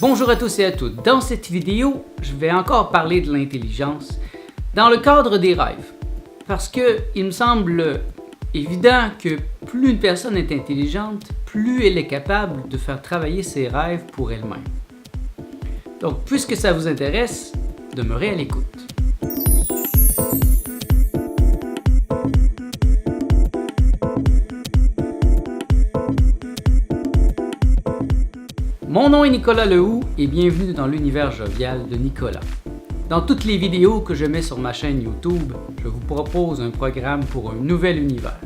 Bonjour à tous et à toutes. Dans cette vidéo, je vais encore parler de l'intelligence dans le cadre des rêves. Parce que il me semble évident que plus une personne est intelligente, plus elle est capable de faire travailler ses rêves pour elle-même. Donc, puisque ça vous intéresse, demeurez à l'écoute. Mon nom est Nicolas Lehoux et bienvenue dans l'univers jovial de Nicolas. Dans toutes les vidéos que je mets sur ma chaîne YouTube, je vous propose un programme pour un nouvel univers.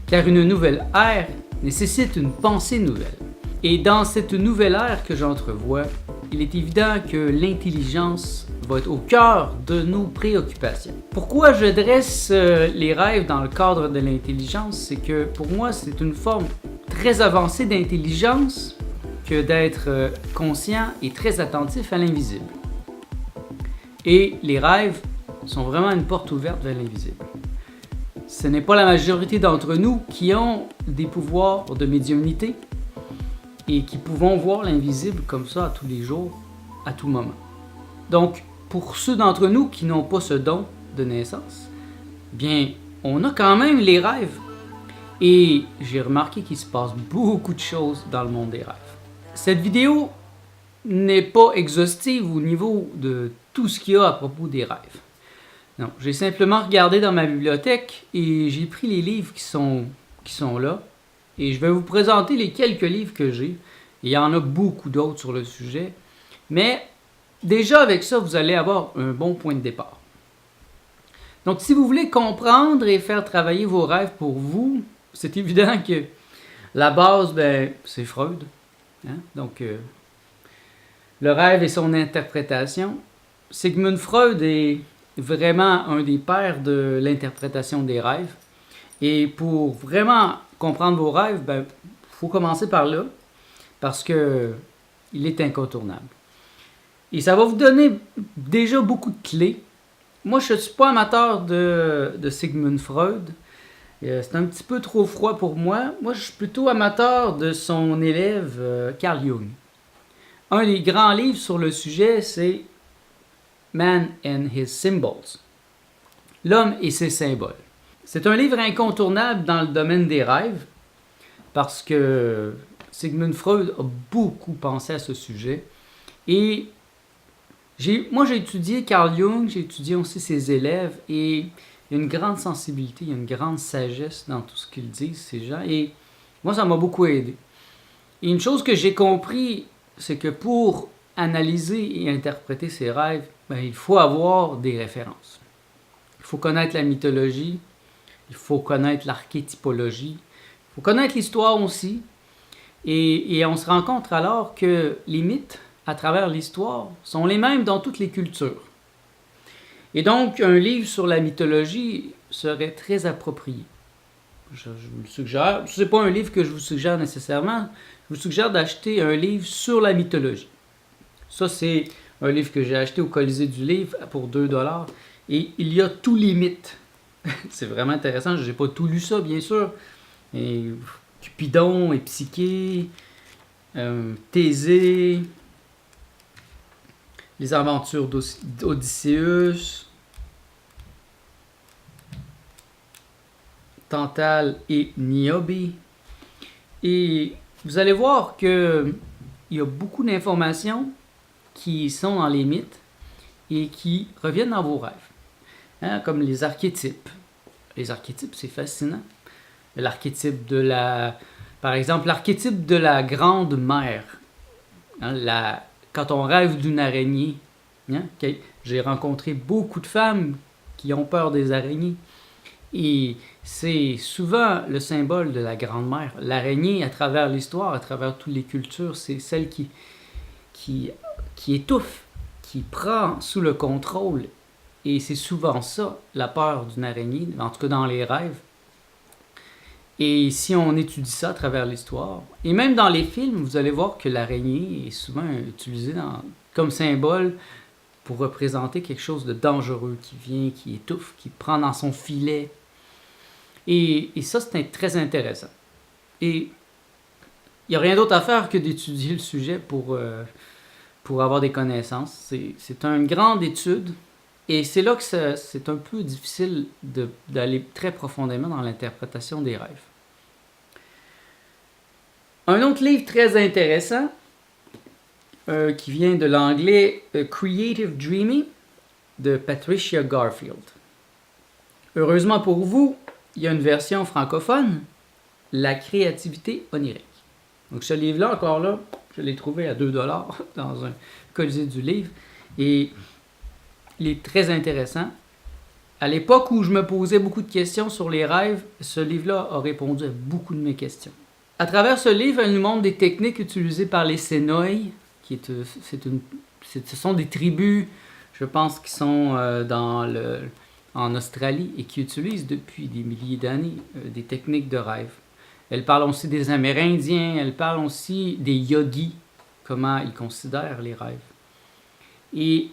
Car une nouvelle ère nécessite une pensée nouvelle. Et dans cette nouvelle ère que j'entrevois, il est évident que l'intelligence va être au cœur de nos préoccupations. Pourquoi je dresse les rêves dans le cadre de l'intelligence? C'est que pour moi, c'est une forme très avancée d'intelligence que d'être conscient et très attentif à l'invisible. Et les rêves sont vraiment une porte ouverte vers l'invisible. Ce n'est pas la majorité d'entre nous qui ont des pouvoirs de médiumnité et qui pouvons voir l'invisible comme ça à tous les jours, à tout moment. Donc, pour ceux d'entre nous qui n'ont pas ce don de naissance, bien, on a quand même les rêves. Et j'ai remarqué qu'il se passe beaucoup de choses dans le monde des rêves. Cette vidéo n'est pas exhaustive au niveau de tout ce qu'il y a à propos des rêves. Non, j'ai simplement regardé dans ma bibliothèque et j'ai pris les livres qui sont là. Et je vais vous présenter les quelques livres que j'ai. Il y en a beaucoup d'autres sur le sujet. Mais déjà avec ça, vous allez avoir un bon point de départ. Donc si vous voulez comprendre et faire travailler vos rêves pour vous, c'est évident que la base, c'est Freud. Hein? Donc, le rêve et son interprétation. Sigmund Freud est vraiment un des pères de l'interprétation des rêves. Et pour vraiment comprendre vos rêves, il faut commencer par là, parce que il est incontournable. Et ça va vous donner déjà beaucoup de clés. Moi, je ne suis pas amateur de Sigmund Freud. C'est un petit peu trop froid pour moi. Moi, je suis plutôt amateur de son élève Carl Jung. Un des grands livres sur le sujet, c'est Man and His Symbols. L'homme et ses symboles. C'est un livre incontournable dans le domaine des rêves parce que Sigmund Freud a beaucoup pensé à ce sujet. Et moi, j'ai étudié Carl Jung, j'ai étudié aussi ses élèves et il y a une grande sensibilité, il y a une grande sagesse dans tout ce qu'ils disent, ces gens. Et moi, ça m'a beaucoup aidé. Et une chose que j'ai compris, c'est que pour analyser et interpréter ces rêves, il faut avoir des références. Il faut connaître la mythologie, il faut connaître l'archétypologie, il faut connaître l'histoire aussi. Et on se rend compte alors que les mythes, à travers l'histoire, sont les mêmes dans toutes les cultures. Et donc, un livre sur la mythologie serait très approprié. Je vous le suggère. Ce n'est pas un livre que je vous suggère nécessairement. Je vous suggère d'acheter un livre sur la mythologie. Ça, c'est un livre que j'ai acheté au Colisée du Livre pour 2$. Et il y a tous les mythes. C'est vraiment intéressant. Je n'ai pas tout lu ça, bien sûr. Et Cupidon et Psyché, Thésée, les aventures d'Odysseus, Tantale et Niobe. Et vous allez voir qu'il y a beaucoup d'informations qui sont dans les mythes et qui reviennent dans vos rêves. Hein, comme les archétypes. Les archétypes, c'est fascinant. L'archétype par exemple, l'archétype de la grande mère. Hein, quand on rêve d'une araignée, hein, j'ai rencontré beaucoup de femmes qui ont peur des araignées. Et c'est souvent le symbole de la grande-mère. L'araignée, à travers l'histoire, à travers toutes les cultures, c'est celle qui étouffe, qui prend sous le contrôle. Et c'est souvent ça, la peur d'une araignée, en tout cas dans les rêves. Et si on étudie ça à travers l'histoire, et même dans les films, vous allez voir que l'araignée est souvent utilisée comme symbole pour représenter quelque chose de dangereux qui vient, qui étouffe, qui prend dans son filet. Et ça, c'est très intéressant. Et il n'y a rien d'autre à faire que d'étudier le sujet pour pour avoir des connaissances. C'est une grande étude et c'est là que c'est un peu difficile d'aller très profondément dans l'interprétation des rêves. Un autre livre très intéressant qui vient de l'anglais Creative Dreaming de Patricia Garfield. Heureusement pour vous, il y a une version francophone, La créativité onirique. Donc ce livre-là, encore là, je l'ai trouvé à 2$ dans un colisée du livre et il est très intéressant. À l'époque où je me posais beaucoup de questions sur les rêves, ce livre-là a répondu à beaucoup de mes questions. À travers ce livre, elle nous montre des techniques utilisées par les Sénoï, ce sont des tribus, je pense, qui sont en Australie et qui utilisent depuis des milliers d'années des techniques de rêve. Elle parle aussi des Amérindiens, elle parle aussi des yogis, comment ils considèrent les rêves. Et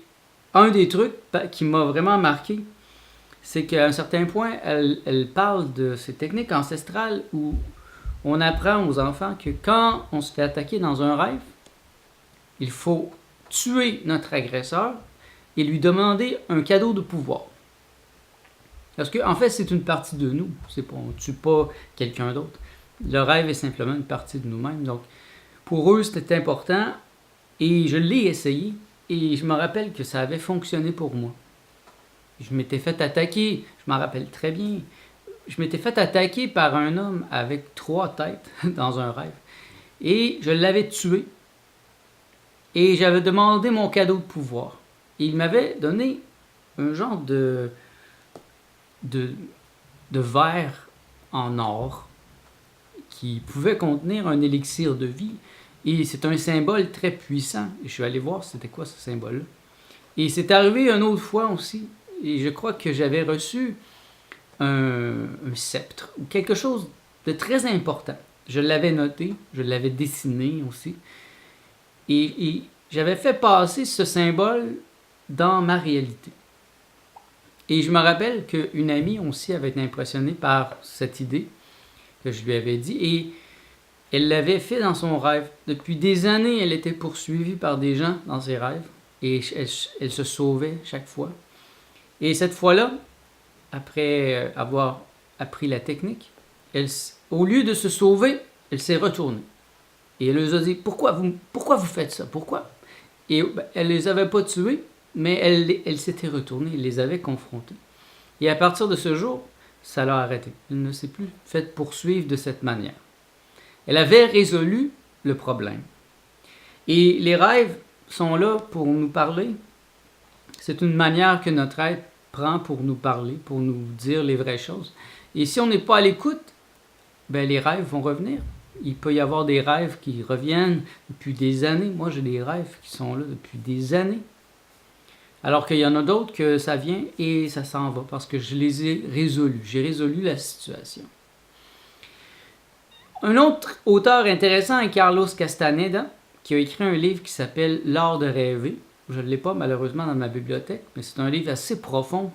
un des trucs qui m'a vraiment marqué, c'est qu'à un certain point, elle parle de ces techniques ancestrales où on apprend aux enfants que quand on se fait attaquer dans un rêve, il faut tuer notre agresseur et lui demander un cadeau de pouvoir. Parce qu'en fait, c'est une partie de nous. On ne tue pas quelqu'un d'autre. Le rêve est simplement une partie de nous-mêmes. Donc, pour eux, c'était important et je l'ai essayé et je me rappelle que ça avait fonctionné pour moi. Je m'étais fait attaquer, je m'en rappelle très bien, je m'étais fait attaquer par un homme avec 3 têtes dans un rêve et je l'avais tué et j'avais demandé mon cadeau de pouvoir. Et il m'avait donné un genre de verre en or qui pouvait contenir un élixir de vie. Et c'est un symbole très puissant. Et je suis allé voir c'était quoi ce symbole-là. Et c'est arrivé une autre fois aussi. Et je crois que j'avais reçu un sceptre ou quelque chose de très important. Je l'avais noté, je l'avais dessiné aussi. Et j'avais fait passer ce symbole dans ma réalité. Et je me rappelle qu'une amie aussi avait été impressionnée par cette idée que je lui avais dit. Et elle l'avait fait dans son rêve. Depuis des années, elle était poursuivie par des gens dans ses rêves. Et elle se sauvait chaque fois. Et cette fois-là, après avoir appris la technique, au lieu de se sauver, elle s'est retournée. Et elle leur a dit, pourquoi vous faites ça? Pourquoi? Et elle ne les avait pas tués, mais elle s'était retournée, elle les avait confrontés. Et à partir de ce jour, ça l'a arrêté. Elle ne s'est plus fait poursuivre de cette manière. Elle avait résolu le problème. Et les rêves sont là pour nous parler. C'est une manière que notre être prend pour nous parler, pour nous dire les vraies choses. Et si on n'est pas à l'écoute, les rêves vont revenir. Il peut y avoir des rêves qui reviennent depuis des années. Moi, j'ai des rêves qui sont là depuis des années. Alors qu'il y en a d'autres que ça vient et ça s'en va parce que je les ai résolus. J'ai résolu la situation. Un autre auteur intéressant est Carlos Castaneda, qui a écrit un livre qui s'appelle L'art de rêver. Je ne l'ai pas malheureusement dans ma bibliothèque, mais c'est un livre assez profond,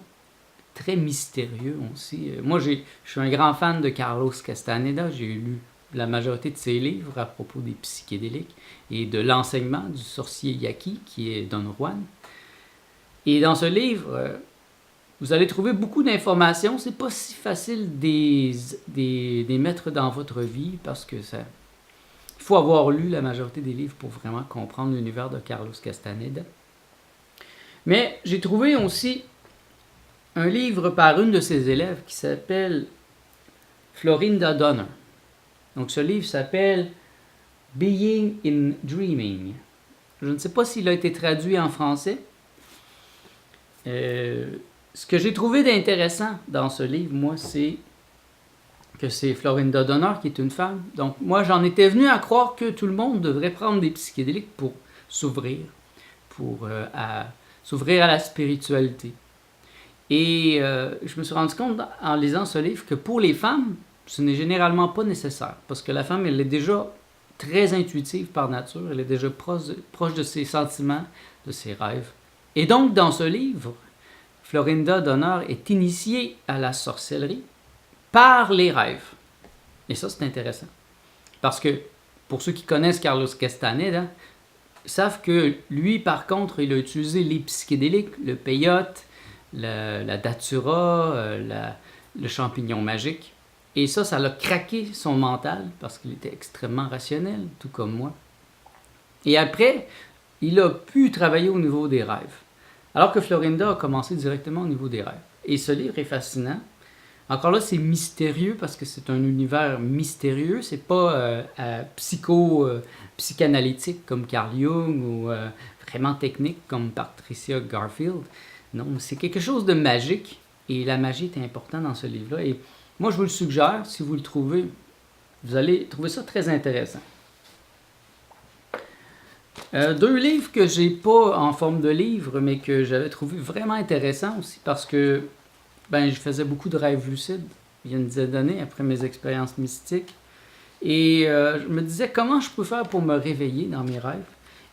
très mystérieux aussi. Moi, je suis un grand fan de Carlos Castaneda. J'ai lu la majorité de ses livres à propos des psychédéliques et de l'enseignement du sorcier Yaqui, qui est Don Juan. Et dans ce livre, vous allez trouver beaucoup d'informations. C'est pas si facile des mettre dans votre vie parce que il faut avoir lu la majorité des livres pour vraiment comprendre l'univers de Carlos Castaneda. Mais j'ai trouvé aussi un livre par une de ses élèves qui s'appelle Florinda Donner. Donc ce livre s'appelle Being in Dreaming. Je ne sais pas s'il a été traduit en français. Ce que j'ai trouvé d'intéressant dans ce livre, moi, c'est que c'est Florinda Donner qui est une femme. Donc moi, j'en étais venu à croire que tout le monde devrait prendre des psychédéliques pour s'ouvrir, s'ouvrir à la spiritualité. Et je me suis rendu compte en lisant ce livre que pour les femmes, ce n'est généralement pas nécessaire. Parce que la femme, elle est déjà très intuitive par nature. Elle est déjà proche de ses sentiments, de ses rêves. Et donc, dans ce livre, Florinda Donner est initiée à la sorcellerie par les rêves. Et ça, c'est intéressant. Parce que, pour ceux qui connaissent Carlos Castaneda, savent que lui, par contre, il a utilisé les psychédéliques, le peyote, la datura, le champignon magique. Et ça l'a craqué son mental parce qu'il était extrêmement rationnel, tout comme moi. Et après, il a pu travailler au niveau des rêves. Alors que Florinda a commencé directement au niveau des rêves. Et ce livre est fascinant. Encore là, c'est mystérieux parce que c'est un univers mystérieux. C'est pas psychanalytique comme Carl Jung ou vraiment technique comme Patricia Garfield. Non, c'est quelque chose de magique. Et la magie est importante dans ce livre-là. Et moi, je vous le suggère, si vous le trouvez, vous allez trouver ça très intéressant. Deux livres que j'ai pas en forme de livre, mais que j'avais trouvé vraiment intéressants aussi parce que je faisais beaucoup de rêves lucides il y a une dizaine d'années après mes expériences mystiques. Et je me disais comment je peux faire pour me réveiller dans mes rêves.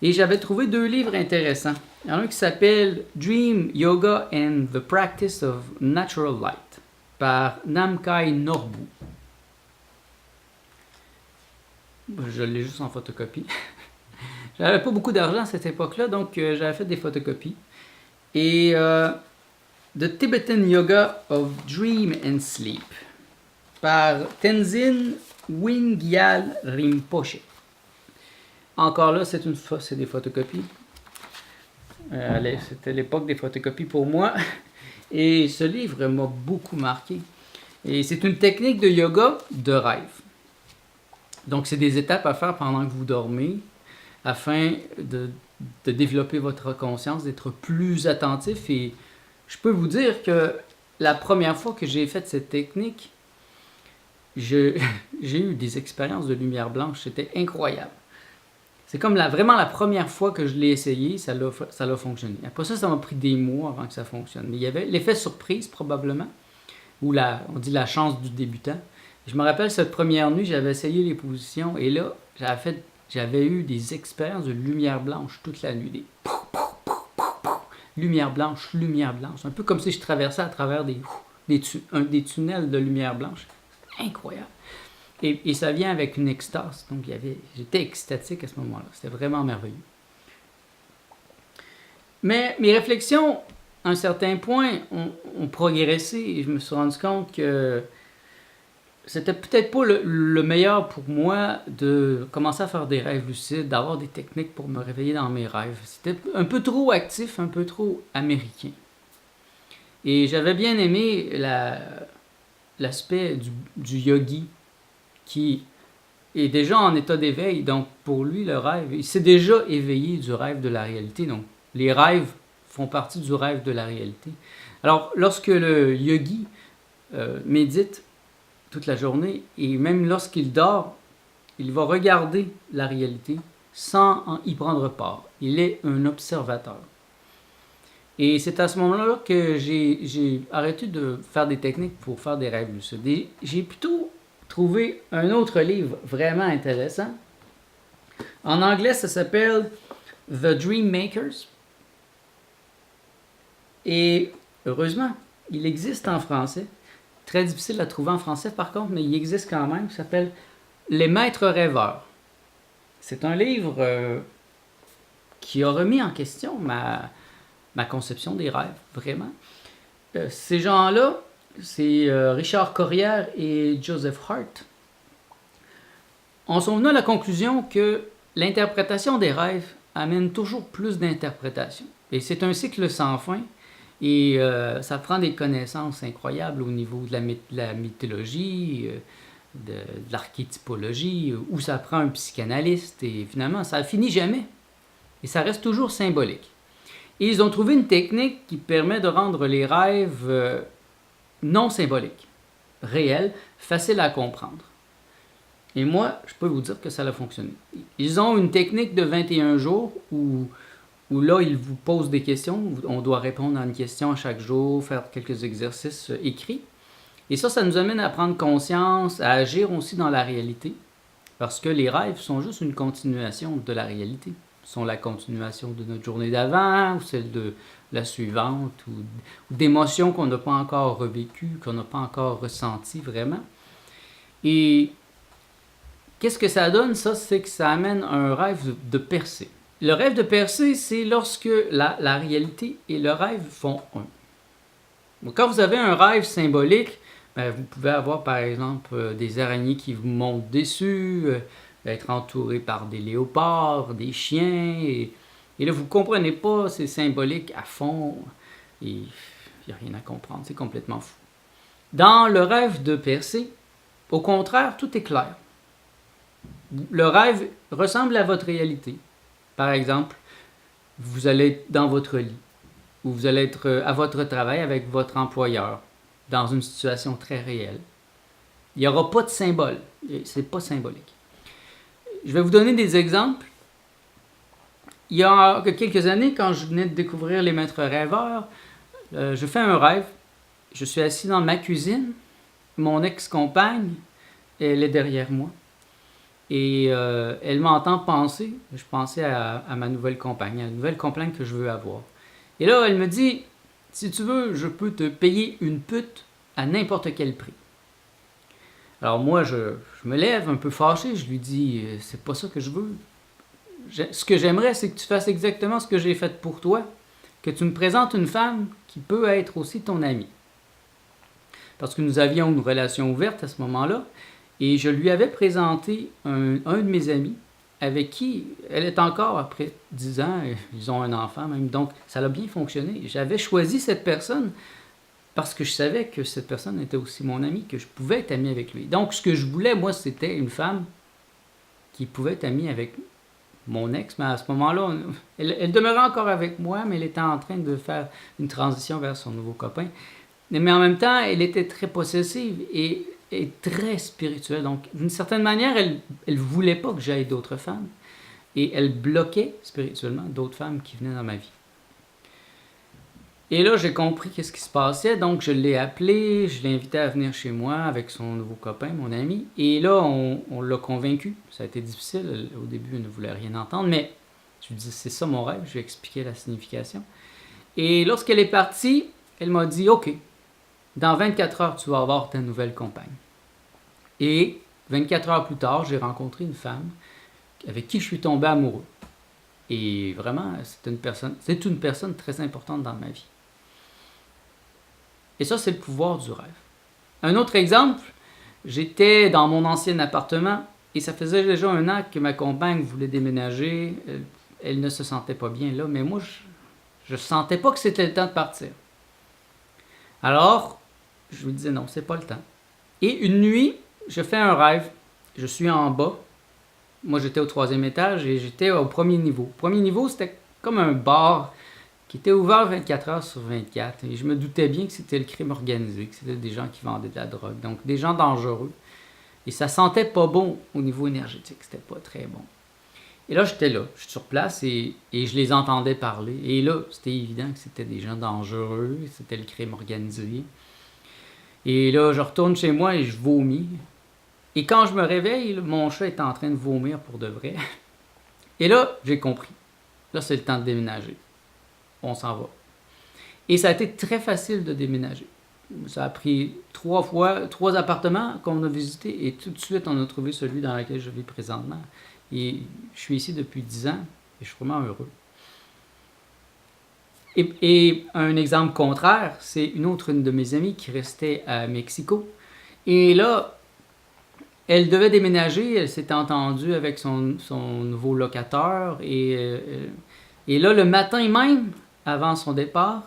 Et j'avais trouvé deux livres intéressants. Il y en a un qui s'appelle Dream Yoga and the Practice of Natural Light par Namkai Norbu. Je l'ai juste en photocopie. J'avais pas beaucoup d'argent à cette époque-là, donc j'avais fait des photocopies. Et The Tibetan Yoga of Dream and Sleep par Tenzin Wingyal Rinpoche. Encore là, c'est des photocopies. C'était l'époque des photocopies pour moi. Et ce livre m'a beaucoup marqué. Et c'est une technique de yoga de rêve. Donc, c'est des étapes à faire pendant que vous dormez afin de développer votre conscience, d'être plus attentif. Et je peux vous dire que la première fois que j'ai fait cette technique, j'ai eu des expériences de lumière blanche. C'était incroyable. C'est comme vraiment la première fois que je l'ai essayé, ça l'a fonctionné. Après ça m'a pris des mois avant que ça fonctionne. Mais il y avait l'effet surprise probablement, ou on dit la chance du débutant. Je me rappelle cette première nuit, j'avais essayé les positions et là, j'avais eu des expériences de lumière blanche toute la nuit. Des lumière blanche, lumière blanche. Un peu comme si je traversais à travers des tunnels de lumière blanche. Incroyable. Et ça vient avec une extase. Donc, j'étais extatique à ce moment-là. C'était vraiment merveilleux. Mais mes réflexions, à un certain point, ont progressé et je me suis rendu compte que c'était peut-être pas le meilleur pour moi de commencer à faire des rêves lucides, d'avoir des techniques pour me réveiller dans mes rêves. C'était un peu trop actif, un peu trop américain. Et j'avais bien aimé l'aspect du yogi qui est déjà en état d'éveil. Donc, pour lui, le rêve, il s'est déjà éveillé du rêve de la réalité. Donc, les rêves font partie du rêve de la réalité. Alors, lorsque le yogi médite toute la journée, et même lorsqu'il dort, il va regarder la réalité sans y prendre part. Il est un observateur. Et c'est à ce moment-là que j'ai arrêté de faire des techniques pour faire des rêves lucides. Et j'ai plutôt trouvé un autre livre vraiment intéressant. En anglais, ça s'appelle The Dream Makers. Et heureusement, il existe en français. Très difficile à trouver en français par contre, mais il existe quand même. Il s'appelle Les Maîtres Rêveurs. C'est un livre qui a remis en question ma conception des rêves, vraiment. Ces gens-là, c'est Richard Corrière et Joseph Hart, en sont venus à la conclusion que l'interprétation des rêves amène toujours plus d'interprétation. Et c'est un cycle sans fin. Et ça prend des connaissances incroyables au niveau de la mythologie, de l'archétypologie, où ça prend un psychanalyste, et finalement, ça ne finit jamais. Et ça reste toujours symbolique. Et ils ont trouvé une technique qui permet de rendre les rêves non symboliques, réels, faciles à comprendre. Et moi, je peux vous dire que ça a fonctionné. Ils ont une technique de 21 jours où là, ils vous posent des questions. On doit répondre à une question chaque jour, faire quelques exercices écrits. Et ça nous amène à prendre conscience, à agir aussi dans la réalité. Parce que les rêves sont juste une continuation de la réalité. Ils sont la continuation de notre journée d'avant, ou celle de la suivante, ou d'émotions qu'on n'a pas encore revécues, qu'on n'a pas encore ressenties vraiment. Et qu'est-ce que ça donne, ça? C'est que ça amène un rêve de percée. Le rêve de percée, c'est lorsque la réalité et le rêve font un. Donc, quand vous avez un rêve symbolique, ben, vous pouvez avoir par exemple des araignées qui vous montent dessus, être entouré par des léopards, des chiens, et là vous ne comprenez pas, c'est symbolique à fond, et il n'y a rien à comprendre, c'est complètement fou. Dans le rêve de percée, au contraire, tout est clair. Le rêve ressemble à votre réalité. Par exemple, vous allez être dans votre lit, ou vous allez être à votre travail avec votre employeur, dans une situation très réelle. Il n'y aura pas de symbole, c'est pas symbolique. Je vais vous donner des exemples. Il y a quelques années, quand je venais de découvrir les maîtres rêveurs, je fais un rêve. Je suis assis dans ma cuisine, mon ex-compagne, elle est derrière moi. Et elle m'entend penser, je pensais à ma nouvelle compagne, à la nouvelle compagne que je veux avoir. Et là, elle me dit, si tu veux, je peux te payer une pute à n'importe quel prix. Alors moi, je me lève un peu fâché, je lui dis, c'est pas ça que je veux. Ce que j'aimerais, c'est que tu fasses exactement ce que j'ai fait pour toi, que tu me présentes une femme qui peut être aussi ton amie. Parce que nous avions une relation ouverte à ce moment-là, et je lui avais présenté un de mes amis, avec qui elle est encore après 10 ans, ils ont un enfant même, donc ça a bien fonctionné. J'avais choisi cette personne parce que je savais que cette personne était aussi mon ami, que je pouvais être ami avec lui. Donc ce que je voulais, moi, c'était une femme qui pouvait être amie avec mon ex, mais à ce moment-là, elle demeurait encore avec moi, mais elle était en train de faire une transition vers son nouveau copain. Mais en même temps, elle était très possessive et très spirituelle. Donc, d'une certaine manière, elle ne voulait pas que j'aille d'autres femmes. Et elle bloquait spirituellement d'autres femmes qui venaient dans ma vie. Et là, j'ai compris qu'est-ce qui se passait. Donc, je l'ai appelé, je l'ai invité à venir chez moi avec son nouveau copain, mon ami. Et là, on l'a convaincu. Ça a été difficile. Au début, elle ne voulait rien entendre. Mais je lui ai dit, c'est ça mon rêve. Je lui ai expliqué la signification. Et lorsqu'elle est partie, elle m'a dit, OK, dans 24 heures, tu vas avoir ta nouvelle compagne. Et 24 heures plus tard, j'ai rencontré une femme avec qui je suis tombé amoureux. Et vraiment, c'est une personne très importante dans ma vie. Et ça, c'est le pouvoir du rêve. Un autre exemple, j'étais dans mon ancien appartement et ça faisait déjà 1 an que ma compagne voulait déménager. Elle ne se sentait pas bien là, mais moi, je ne sentais pas que c'était le temps de partir. Alors, je lui disais non, c'est pas le temps. Et une nuit, je fais un rêve. Je suis en bas. Moi, j'étais au 3e étage et j'étais au premier niveau. Le premier niveau, c'était comme un bar qui était ouvert 24 heures sur 24. Et je me doutais bien que c'était le crime organisé, que c'était des gens qui vendaient de la drogue. Donc, des gens dangereux. Et ça sentait pas bon au niveau énergétique. C'était pas très bon. Et là, j'étais là. Je suis sur place et je les entendais parler. Et là, c'était évident que c'était des gens dangereux. C'était le crime organisé. Et là, je retourne chez moi et je vomis. Et quand je me réveille, mon chat est en train de vomir pour de vrai. Et là, j'ai compris. Là, c'est le temps de déménager. On s'en va. Et ça a été très facile de déménager. Ça a pris 3 appartements qu'on a visités et tout de suite, on a trouvé celui dans lequel je vis présentement. Et je suis ici depuis 10 ans et je suis vraiment heureux. Et un exemple contraire, c'est une de mes amies qui restait à Mexico. Et là, elle devait déménager, elle s'était entendue avec son nouveau locataire. Et là, le matin même, avant son départ,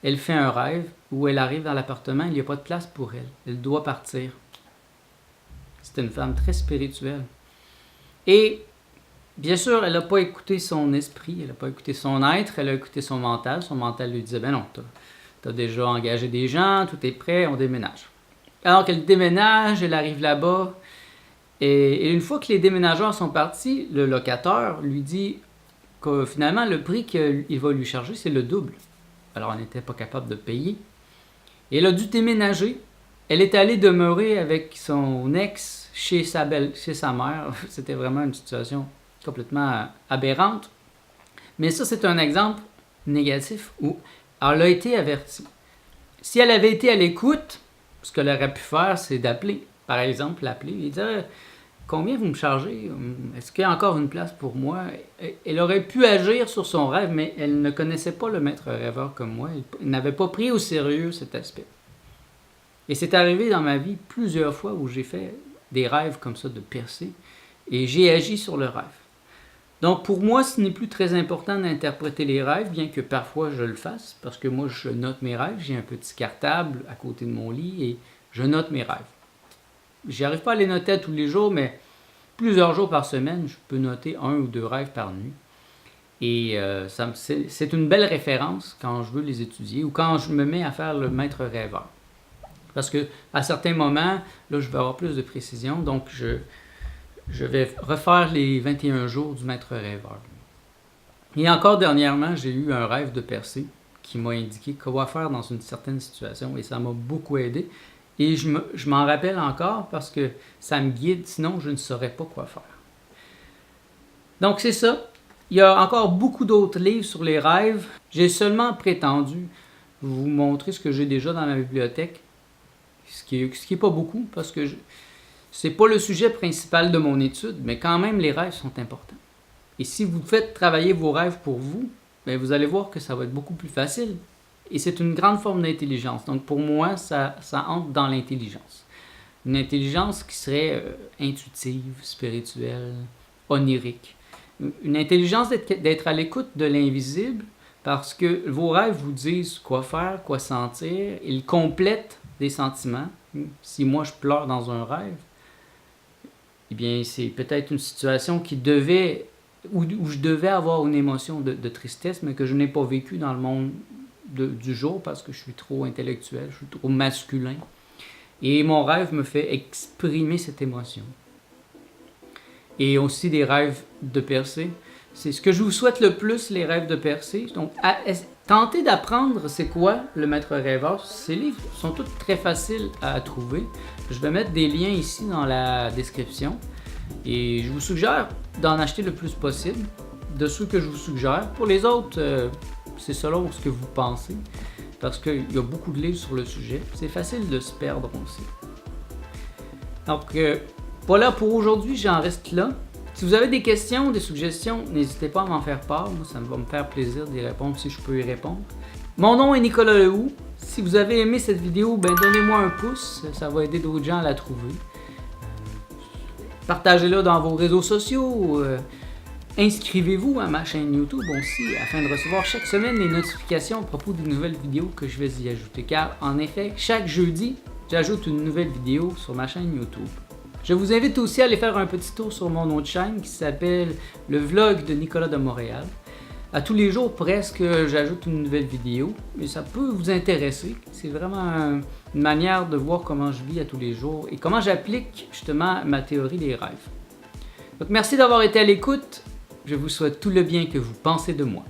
elle fait un rêve où elle arrive dans l'appartement, il n'y a pas de place pour elle. Elle doit partir. C'était une femme très spirituelle. Et bien sûr, elle n'a pas écouté son esprit, elle n'a pas écouté son être, elle a écouté son mental. Son mental lui disait, ben non, t'as déjà engagé des gens, tout est prêt, on déménage. Alors qu'elle déménage, elle arrive là-bas, et une fois que les déménageurs sont partis, le locataire lui dit que finalement, le prix qu'il va lui charger, c'est le double. Alors, elle n'était pas capable de payer. Et elle a dû déménager. Elle est allée demeurer avec son ex chez sa mère. C'était vraiment une situation complètement aberrante. Mais ça, c'est un exemple négatif où elle a été avertie. Si elle avait été à l'écoute, ce qu'elle aurait pu faire, c'est d'appeler. Par exemple, l'appeler et dire combien vous me chargez? Est-ce qu'il y a encore une place pour moi? Elle aurait pu agir sur son rêve, mais elle ne connaissait pas le maître rêveur comme moi. Elle n'avait pas pris au sérieux cet aspect. Et c'est arrivé dans ma vie plusieurs fois où j'ai fait des rêves comme ça de percée et j'ai agi sur le rêve. Donc pour moi, ce n'est plus très important d'interpréter les rêves, bien que parfois je le fasse, parce que moi je note mes rêves, j'ai un petit cartable à côté de mon lit et je note mes rêves. J'y arrive pas à les noter à tous les jours, mais plusieurs jours par semaine, je peux noter 1 ou 2 rêves par nuit. Et c'est une belle référence quand je veux les étudier ou quand je me mets à faire le maître rêveur. Parce que à certains moments, là, je vais avoir plus de précision, donc je vais refaire les 21 jours du maître rêveur. Et encore dernièrement, j'ai eu un rêve de percée qui m'a indiqué quoi faire dans une certaine situation et ça m'a beaucoup aidé. Et je m'en rappelle encore parce que ça me guide, sinon je ne saurais pas quoi faire. Donc c'est ça. Il y a encore beaucoup d'autres livres sur les rêves. J'ai seulement prétendu vous montrer ce que j'ai déjà dans ma bibliothèque, ce qui est pas beaucoup parce que c'est pas le sujet principal de mon étude, mais quand même les rêves sont importants. Et si vous faites travailler vos rêves pour vous, bien, vous allez voir que ça va être beaucoup plus facile. Et c'est une grande forme d'intelligence. Donc pour moi, ça entre dans l'intelligence. Une intelligence qui serait intuitive, spirituelle, onirique. Une intelligence d'être à l'écoute de l'invisible parce que vos rêves vous disent quoi faire, quoi sentir. Ils complètent des sentiments. Si moi je pleure dans un rêve, eh bien c'est peut-être une situation qui devait, où je devais avoir une émotion de tristesse, mais que je n'ai pas vécue dans le monde du jour parce que je suis trop intellectuel, je suis trop masculin. Et mon rêve me fait exprimer cette émotion. Et aussi des rêves de percée. C'est ce que je vous souhaite le plus, les rêves de percée. Donc, tentez d'apprendre c'est quoi le maître rêveur. Ces livres sont tous très faciles à trouver. Je vais mettre des liens ici dans la description. Et je vous suggère d'en acheter le plus possible, de ceux que je vous suggère. Pour les autres, c'est selon ce que vous pensez, parce qu'il y a beaucoup de livres sur le sujet. C'est facile de se perdre aussi. Donc, voilà pour aujourd'hui, j'en reste là. Si vous avez des questions, des suggestions, n'hésitez pas à m'en faire part. Moi, ça va me faire plaisir d'y répondre si je peux y répondre. Mon nom est Nicolas Lehoux. Si vous avez aimé cette vidéo, ben donnez-moi un pouce, ça va aider d'autres gens à la trouver. Partagez-la dans vos réseaux sociaux. Inscrivez-vous à ma chaîne YouTube aussi afin de recevoir chaque semaine les notifications à propos des nouvelles vidéos que je vais y ajouter. Car en effet, chaque jeudi, j'ajoute une nouvelle vidéo sur ma chaîne YouTube. Je vous invite aussi à aller faire un petit tour sur mon autre chaîne qui s'appelle le vlog de Nicolas de Montréal. À tous les jours presque, j'ajoute une nouvelle vidéo et ça peut vous intéresser. C'est vraiment une manière de voir comment je vis à tous les jours et comment j'applique justement ma théorie des rêves. Donc merci d'avoir été à l'écoute. Je vous souhaite tout le bien que vous pensez de moi.